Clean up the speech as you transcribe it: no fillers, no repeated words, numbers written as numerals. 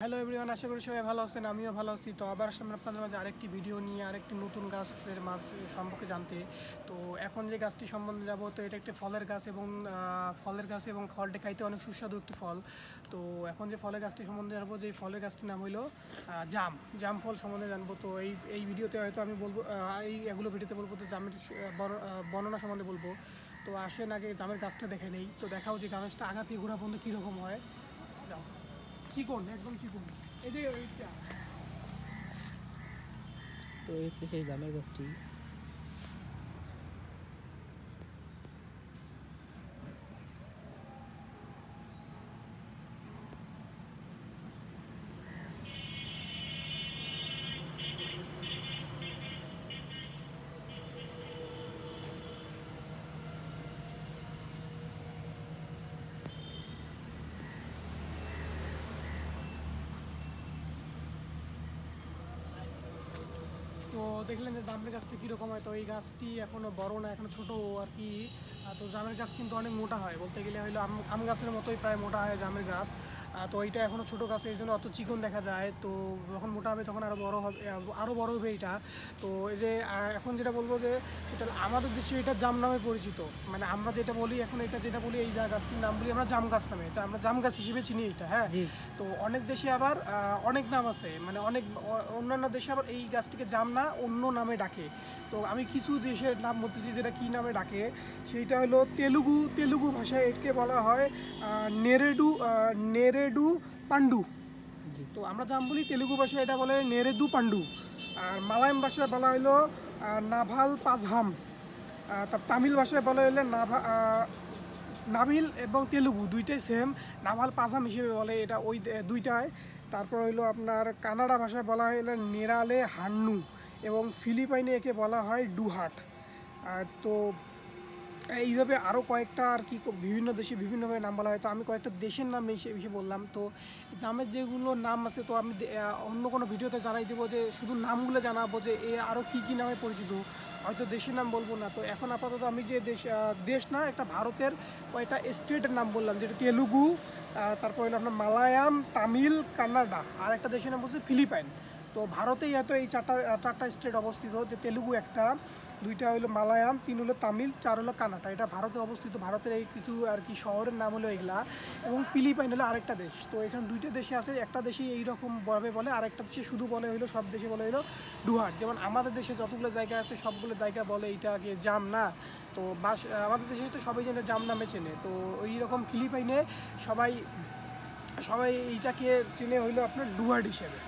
Hello everyone, আশা করি সবাই ভালো আছেন। আমিও ভালো আছি। তো আবার আসলাম আপনাদের মাঝে আরেকটি ভিডিও নিয়ে, আরেকটি নতুন গাছের সম্পর্কে জানতে। তো এখন যে গাছটি সম্বন্ধে যাব, তো এটা একটি ফলের গাছ এবং ফলটি খাইতে অনেক সুস্বাদু একটি ফল। তো এখন যে ফলের গাছটি সম্বন্ধে জানবো, যে ফলের গাছটির নাম হলো জাম ফল সম্বন্ধে জানবো। তো এই ভিডিওতে হয়তো আমি বলবো, এগুলো ভিডিওতে বলবো তো জামের বর্ণনা সম্বন্ধে বলবো। তো আসেন আগে জামের গাছটা দেখে নেই। তো দেখাও যে গাছটা আগা থেকে ঘোরা পর্যন্ত কীরকম হয়। যাও, চিকন, একদম চিকন। এই যে এইটা তো এই হচ্ছে সেই জামের গাছটি। তো দেখলেন যে জামের গাছটা কীরকম হয়। তো এই গাছটি এখনও বড় না, এখনও ছোটো আর কি। তো জামের গাছ কিন্তু অনেক মোটা হয়, বলতে গেলে হলো আম গাছের মতোই প্রায় মোটা হয় জামের গাছ। তো এইটা এখনও ছোটো গাছ, এই জন্য অত চিকন দেখা যায়। তো যখন মোটা হবে তখন আরও বড় হবে, আরও বড় হবে এইটা। তো এই যে এখন যেটা বলবো যে এটা আমাদের দেশে এটা জাম নামে পরিচিত। মানে আমরা যেটা বলি এখন, এটা যেটা বলি এই গাছটির নাম বলি আমরা জাম গাছ নামে, এটা আমরা জাম গাছ হিসেবে চিনি এটা। হ্যাঁ, তো অনেক দেশে আবার অনেক নাম আছে, মানে অন্যান্য দেশে আবার এই গাছটিকে জাম না অন্য নামে ডাকে। তো আমি কিছু দেশের নাম বলতেছি যেটা কী নামে ডাকে। সেইটা হলো তেলুগু ভাষায় একে বলা হয় নেরেডু পান্ডু। তো আমরা জাম বলি, তেলুগু ভাষায় এটা বলে নেরেদু পান্ডু। আর মালায়াম ভাষায় বলা হলো নাভাল পাজহাম। তার তামিল ভাষায় বলা হলো নাভিল এবং তেলুগু দুইটাই সেম, নাভাল পাজাম হিসেবে বলে এটা ওই দুইটায়। তারপর হইলো আপনার কানাডা ভাষায় বলা হলো নেরালে হান্নু, এবং ফিলিপাইনে একে বলা হয় ডুহাট। আর তো এইভাবে আরও কয়েকটা আর কি বিভিন্ন দেশে বিভিন্নভাবে নাম বলা হয়। তো আমি কয়েকটা দেশের নাম হিসেবে বললাম। তো জামের যেগুলো নাম আছে, তো আমি অন্য কোনো ভিডিওতে জানাই দেবো, যে শুধু নামগুলো জানাবো যে আরও কী কী নামে পরিচিত, হয়তো দেশের নাম বলবো না। তো এখন আপাতত আমি যে দেশ না, একটা ভারতের কয়েকটা স্টেটের নাম বললাম, যেটা তেলুগু, তারপর হলো আপনার মালায়াম, তামিল, কানাডা, আর একটা দেশের নাম বলছে ফিলিপাইন। তো ভারতেই এত এই চারটা স্টেট অবস্থিত, যে তেলুগু একটা, দুইটা হলো মালায়াম, তিন হলো তামিল, চার হলো কানাডা। এটা ভারতে অবস্থিত। ভারতের এই কিছু আর কি শহরের নাম হলো এগুলা, এবং ফিলিপাইন হলো আরেকটা দেশ। তো এখানে দুইটা দেশে আছে, একটা দেশে এইরকম ভাবে বলে, আরেকটা দেশে শুধু বলে হলো, সব দেশে বলে হলো ডুহাট। যেমন আমাদের দেশে যতগুলো জায়গা আছে সবগুলো জায়গা বলে এইটাকে জাম না। তো আমাদের দেশে তো সবাই যেন জাম নামে চেনে। তো ওই রকম ফিলিপাইনে সবাই এইটাকে চেনে হইলো আপনার ডুহাট হিসেবে।